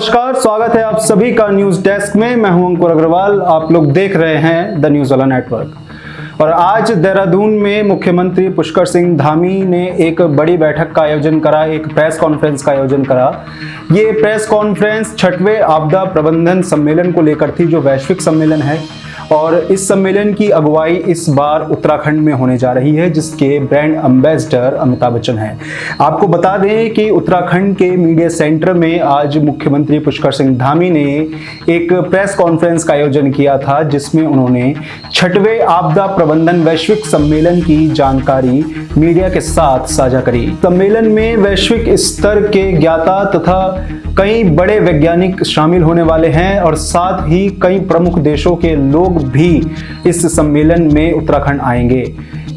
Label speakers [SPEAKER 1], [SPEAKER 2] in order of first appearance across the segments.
[SPEAKER 1] नमस्कार, स्वागत है आप सभी का न्यूज डेस्क में। मैं हूं अंकुर अग्रवाल। आप लोग देख रहे हैं द न्यूज वाला नेटवर्क। और आज देहरादून में मुख्यमंत्री पुष्कर सिंह धामी ने एक बड़ी बैठक का आयोजन करा, एक प्रेस कॉन्फ्रेंस का आयोजन करा। ये प्रेस कॉन्फ्रेंस 6वें आपदा प्रबंधन सम्मेलन को लेकर थी, जो वैश्विक सम्मेलन है। और इस सम्मेलन की अगुवाई इस बार उत्तराखंड में होने जा रही है, जिसके ब्रांड एम्बेसडर अमिताभ बच्चन हैं। आपको बता दें कि उत्तराखंड के मीडिया सेंटर में आज मुख्यमंत्री पुष्कर सिंह धामी ने एक प्रेस कॉन्फ्रेंस का आयोजन किया था, जिसमें उन्होंने 6वें आपदा प्रबंधन वैश्विक सम्मेलन की जानकारी मीडिया के साथ साझा करी। सम्मेलन में वैश्विक स्तर के ज्ञाता तथा कई बड़े वैज्ञानिक शामिल होने वाले हैं और साथ ही कई प्रमुख देशों के लोग भी इस सम्मेलन में उत्तराखंड आएंगे।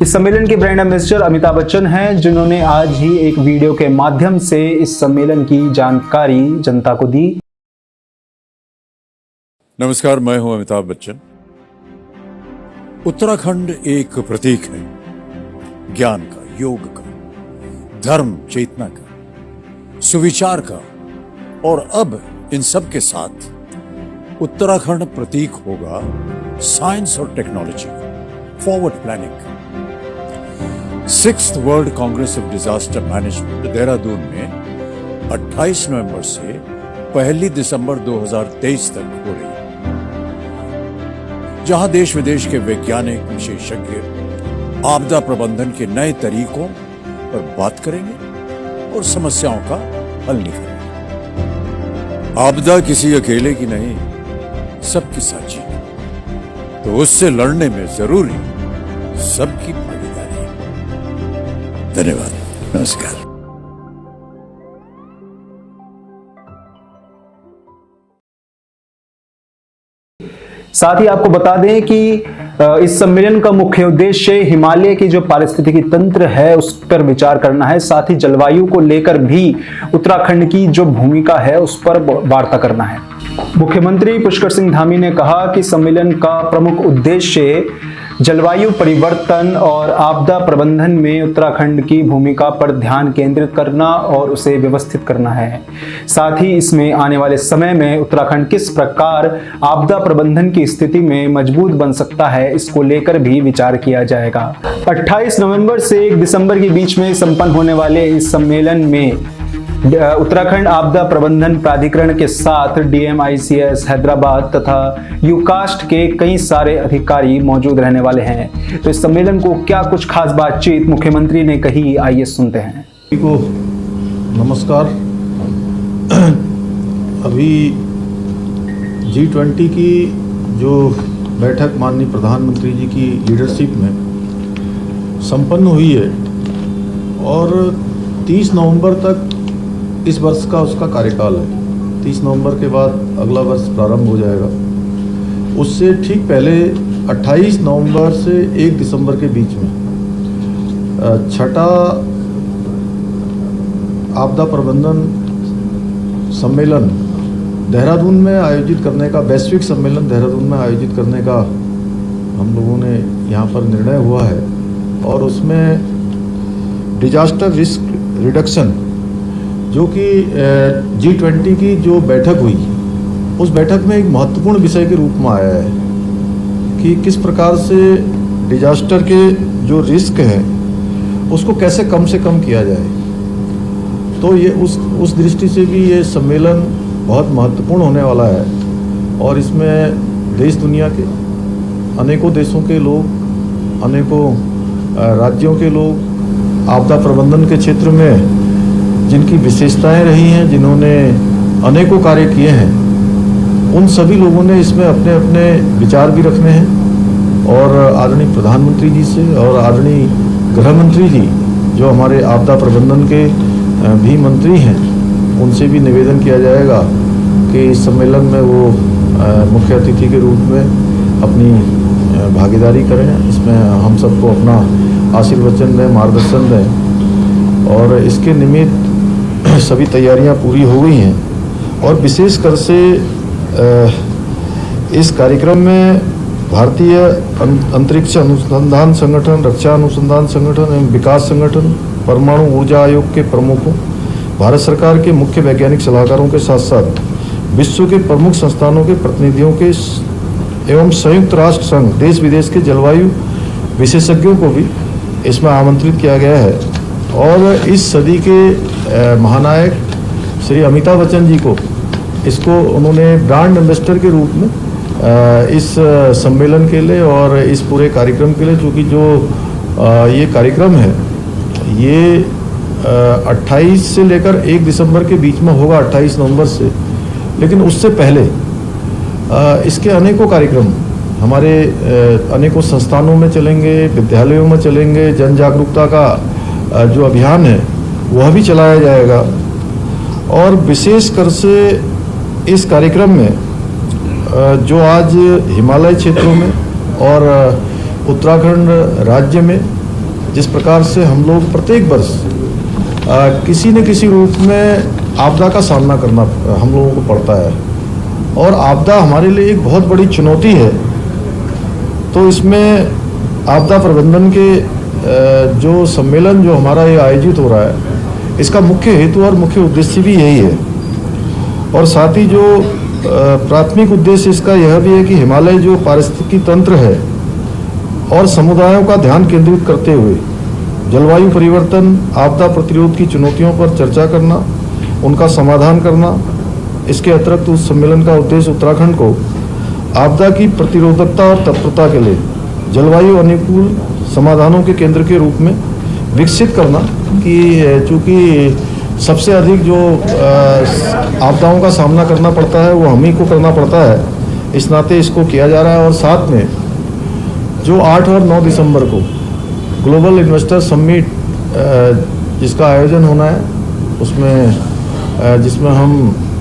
[SPEAKER 1] इस सम्मेलन के ब्रांड एम्बेसडर अमिताभ बच्चन हैं, जिन्होंने आज ही एक वीडियो के माध्यम से इस सम्मेलन की जानकारी जनता को दी।
[SPEAKER 2] नमस्कार, मैं हूं अमिताभ बच्चन। उत्तराखंड एक प्रतीक है ज्ञान का, योग का, धर्म चेतना का, सुविचार का, और अब इन सब के साथ उत्तराखंड प्रतीक होगा साइंस और technology, forward planning. 6th world Congress of disaster management Dehradun में 28 नवंबर से 1 दिसंबर 2023 तक हो रही है, जहां देश विदेश के वैज्ञानिक विशेषज्ञ आपदा प्रबंधन के नए तरीकों पर बात करेंगे और समस्याओं का हल निकालेंगे। आपदा किसी अकेले की नहीं, सबकी साझी है, तो उससे लड़ने में जरूरी सबकी भागीदारी है। धन्यवाद, नमस्कार।
[SPEAKER 1] साथ ही आपको बता दें कि इस सम्मेलन का मुख्य उद्देश्य हिमालय की जो पारिस्थितिकी तंत्र है उस पर विचार करना है। साथ ही जलवायु को लेकर भी उत्तराखंड की जो भूमिका है उस पर वार्ता करना है। मुख्यमंत्री पुष्कर सिंह धामी ने कहा कि सम्मेलन का प्रमुख उद्देश्य जलवायु परिवर्तन और आपदा प्रबंधन में उत्तराखंड की भूमिका पर ध्यान केंद्रित करना और उसे व्यवस्थित करना है। साथ ही इसमें आने वाले समय में उत्तराखंड किस प्रकार आपदा प्रबंधन की स्थिति में मजबूत बन सकता है, इसको लेकर भी विचार किया जाएगा। 28 नवंबर से 1 दिसंबर के बीच में संपन्न होने वाले इस सम्मेलन में उत्तराखंड आपदा प्रबंधन प्राधिकरण के साथ DMICS हैदराबाद तथा यूकास्ट के कई सारे अधिकारी मौजूद रहने वाले हैं। तो इस सम्मेलन को क्या कुछ खास बातचीत मुख्यमंत्री ने कही, आइए सुनते हैं।
[SPEAKER 3] को नमस्कार। अभी G20 की जो बैठक माननीय प्रधानमंत्री जी की लीडरशिप में संपन्न हुई है और 30 नवंबर तक इस वर्ष का उसका कार्यकाल है। 30 नवंबर के बाद अगला वर्ष प्रारंभ हो जाएगा। उससे ठीक पहले 28 नवंबर से 1 दिसंबर के बीच में 6ठा आपदा प्रबंधन सम्मेलन देहरादून में आयोजित करने का, वैश्विक सम्मेलन देहरादून में आयोजित करने का हम लोगों ने यहाँ पर निर्णय हुआ है। और उसमें डिजास्टर रिस्क रिडक्शन, जो कि G20 की जो बैठक हुई, उस बैठक में एक महत्वपूर्ण विषय के रूप में आया है कि किस प्रकार से डिजास्टर के जो रिस्क है उसको कैसे कम से कम किया जाए। तो ये उस दृष्टि से भी ये सम्मेलन बहुत महत्वपूर्ण होने वाला है। और इसमें देश दुनिया के अनेकों देशों के लोग, अनेकों राज्यों के लोग आपदा प्रबंधन के क्षेत्र में जिनकी विशेषताएं रही हैं, जिन्होंने अनेकों कार्य किए हैं, उन सभी लोगों ने इसमें अपने अपने विचार भी रखने हैं। और आदरणीय प्रधानमंत्री जी से और आदरणीय गृह मंत्री जी, जो हमारे आपदा प्रबंधन के भी मंत्री हैं, उनसे भी निवेदन किया जाएगा कि इस सम्मेलन में वो मुख्य अतिथि के रूप में अपनी भागीदारी करें। इसमें हम सबको अपना आशीर्वचन दें, मार्गदर्शन दें। और इसके निमित्त सभी तैयारियां पूरी हो गई हैं। और विशेषकर से इस कार्यक्रम में भारतीय अंतरिक्ष अनुसंधान संगठन, रक्षा अनुसंधान संगठन एवं विकास संगठन, परमाणु ऊर्जा आयोग के प्रमुखों, भारत सरकार के मुख्य वैज्ञानिक सलाहकारों के साथ साथ विश्व के प्रमुख संस्थानों के प्रतिनिधियों के एवं संयुक्त राष्ट्र संघ देश विदेश के जलवायु विशेषज्ञों को भी इसमें आमंत्रित किया गया है। और इस सदी के महानायक श्री अमिताभ बच्चन जी को इसको उन्होंने ब्रांड एम्बेसडर के रूप में इस सम्मेलन के लिए और इस पूरे कार्यक्रम के लिए, चूँकि जो ये कार्यक्रम है ये 28 से लेकर 1 दिसंबर के बीच में होगा, 28 नवंबर से। लेकिन उससे पहले इसके अनेकों कार्यक्रम हमारे अनेकों संस्थानों में चलेंगे, विद्यालयों में चलेंगे। जन जागरूकता का जो अभियान है वह भी चलाया जाएगा। और विशेषकर से इस कार्यक्रम में जो आज हिमालय क्षेत्रों में और उत्तराखंड राज्य में जिस प्रकार से हम लोग प्रत्येक वर्ष किसी न किसी रूप में आपदा का सामना करना हम लोगों को पड़ता है, और आपदा हमारे लिए एक बहुत बड़ी चुनौती है। तो इसमें आपदा प्रबंधन के जो सम्मेलन जो हमारा ये आयोजित हो रहा है, इसका मुख्य हेतु और मुख्य उद्देश्य भी यही है। और साथ ही जो प्राथमिक उद्देश्य इसका यह भी है कि हिमालय जो पारिस्थितिकी तंत्र है और समुदायों का ध्यान केंद्रित करते हुए जलवायु परिवर्तन, आपदा प्रतिरोध की चुनौतियों पर चर्चा करना, उनका समाधान करना। इसके अतिरिक्त उस सम्मेलन का उद्देश्य उत्तराखंड को आपदा की प्रतिरोधकता और तत्परता के लिए जलवायु अनुकूल समाधानों के केंद्र के रूप में विकसित करना, कि चूँकि सबसे अधिक जो आपदाओं का सामना करना पड़ता है वो हम ही को करना पड़ता है, इस नाते इसको किया जा रहा है। और साथ में जो 8 और 9 दिसंबर को ग्लोबल इन्वेस्टर समिट जिसका आयोजन होना है, उसमें जिसमें हम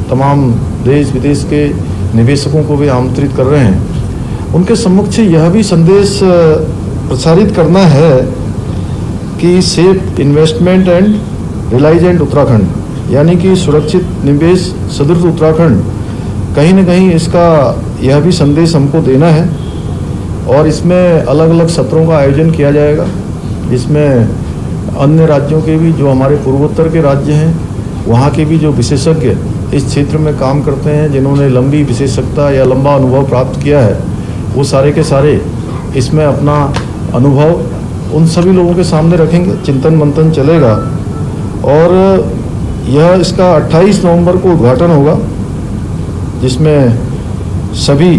[SPEAKER 3] तमाम देश विदेश के निवेशकों को भी आमंत्रित कर रहे हैं, उनके सम्मुख यह भी संदेश प्रसारित करना है कि सेफ इन्वेस्टमेंट एंड रिलाइजेंट उत्तराखंड, यानी कि सुरक्षित निवेश सदृढ़ उत्तराखंड, कहीं न कहीं इसका यह भी संदेश हमको देना है। और इसमें अलग अलग सत्रों का आयोजन किया जाएगा, जिसमें अन्य राज्यों के भी, जो हमारे पूर्वोत्तर के राज्य हैं, वहाँ के भी जो विशेषज्ञ इस क्षेत्र में काम करते हैं, जिन्होंने लंबी विशेषज्ञता या लंबा अनुभव प्राप्त किया है, वो सारे के सारे इसमें अपना अनुभव उन सभी लोगों के सामने रखेंगे। चिंतन मंथन चलेगा और यह इसका 28 नवंबर को उद्घाटन होगा, जिसमें सभी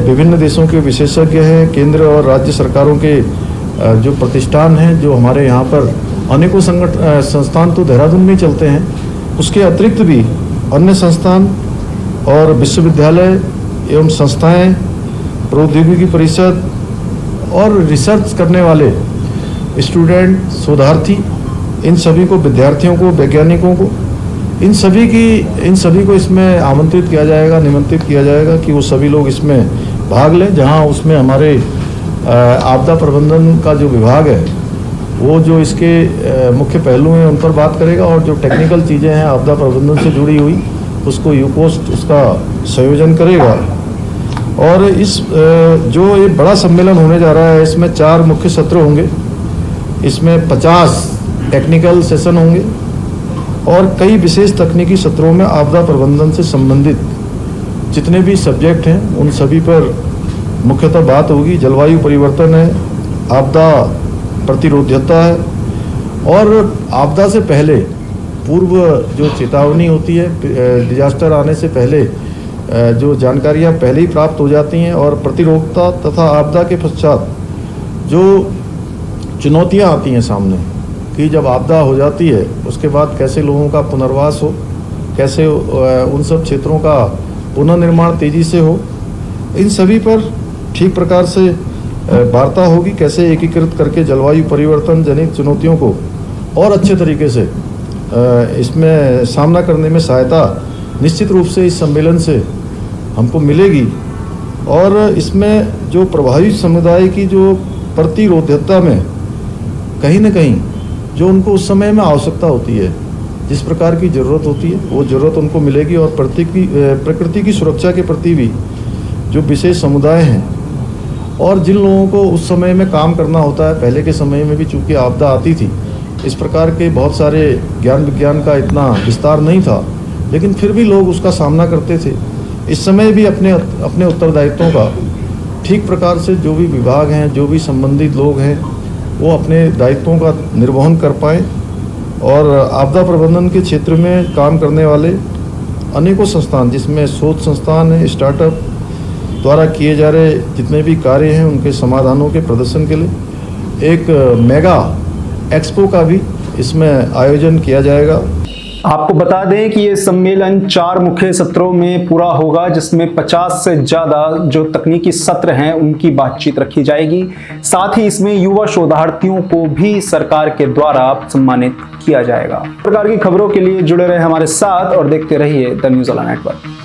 [SPEAKER 3] विभिन्न देशों के विशेषज्ञ हैं, केंद्र और राज्य सरकारों के जो प्रतिष्ठान हैं, जो हमारे यहाँ पर अनेकों संस्थान तो देहरादून में चलते हैं, उसके अतिरिक्त भी अन्य संस्थान और विश्वविद्यालय एवं संस्थाएं, प्रौद्योगिकी परिषद और रिसर्च करने वाले स्टूडेंट, शोधार्थी, इन सभी को, विद्यार्थियों को, वैज्ञानिकों को, इन सभी को इसमें आमंत्रित किया जाएगा, निमंत्रित किया जाएगा कि वो सभी लोग इसमें भाग लें। जहां उसमें हमारे आपदा प्रबंधन का जो विभाग है, वो जो इसके मुख्य पहलू हैं उन पर बात करेगा, और जो टेक्निकल चीज़ें हैं आपदा प्रबंधन से जुड़ी हुई, उसको यूकोस्ट उसका संयोजन करेगा। और इस जो ये बड़ा सम्मेलन होने जा रहा है, इसमें 4 मुख्य सत्र होंगे, इसमें 50 टेक्निकल सेशन होंगे और कई विशेष तकनीकी सत्रों में आपदा प्रबंधन से संबंधित जितने भी सब्जेक्ट हैं उन सभी पर मुख्यतः बात होगी। जलवायु परिवर्तन है, आपदा प्रतिरोधकता है, और आपदा से पहले पूर्व जो चेतावनी होती है, डिजास्टर आने से पहले जो जानकारियां पहले ही प्राप्त हो जाती हैं, और प्रतिरोधकता तथा आपदा के पश्चात जो चुनौतियां आती हैं सामने, कि जब आपदा हो जाती है उसके बाद कैसे लोगों का पुनर्वास हो, कैसे उन सब क्षेत्रों का पुनर्निर्माण तेज़ी से हो, इन सभी पर ठीक प्रकार से वार्ता होगी। कैसे एकीकृत करके जलवायु परिवर्तन जनित चुनौतियों को और अच्छे तरीके से इसमें सामना करने में सहायता निश्चित रूप से इस सम्मेलन से हमको मिलेगी। और इसमें जो प्रभावित समुदाय की जो प्रतिरोधकता में कहीं न कहीं जो उनको उस समय में आवश्यकता होती है, जिस प्रकार की ज़रूरत होती है, वो ज़रूरत उनको मिलेगी। और प्रकृति की सुरक्षा के प्रति भी जो विशेष समुदाय हैं और जिन लोगों को उस समय में काम करना होता है, पहले के समय में भी चूँकि आपदा आती थी, इस प्रकार के बहुत सारे ज्ञान विज्ञान का इतना विस्तार नहीं था, लेकिन फिर भी लोग उसका सामना करते थे। इस समय भी अपने उत्तरदायित्वों का ठीक प्रकार से जो भी विभाग हैं, जो भी संबंधित लोग हैं, वो अपने दायित्वों का निर्वहन कर पाएँ। और आपदा प्रबंधन के क्षेत्र में काम करने वाले अनेकों संस्थान, जिसमें शोध संस्थान है, स्टार्टअप द्वारा किए जा रहे जितने भी कार्य हैं, उनके समाधानों के प्रदर्शन के लिए एक मेगा एक्सपो का भी इसमें आयोजन किया जाएगा।
[SPEAKER 1] आपको बता दें कि ये सम्मेलन 4 मुख्य सत्रों में पूरा होगा, जिसमें 50 से ज़्यादा जो तकनीकी सत्र हैं उनकी बातचीत रखी जाएगी। साथ ही इसमें युवा शोधार्थियों को भी सरकार के द्वारा सम्मानित किया जाएगा। इस प्रकार की खबरों के लिए जुड़े रहे हमारे साथ और देखते रहिए द न्यूज़ वाला नेटवर्क।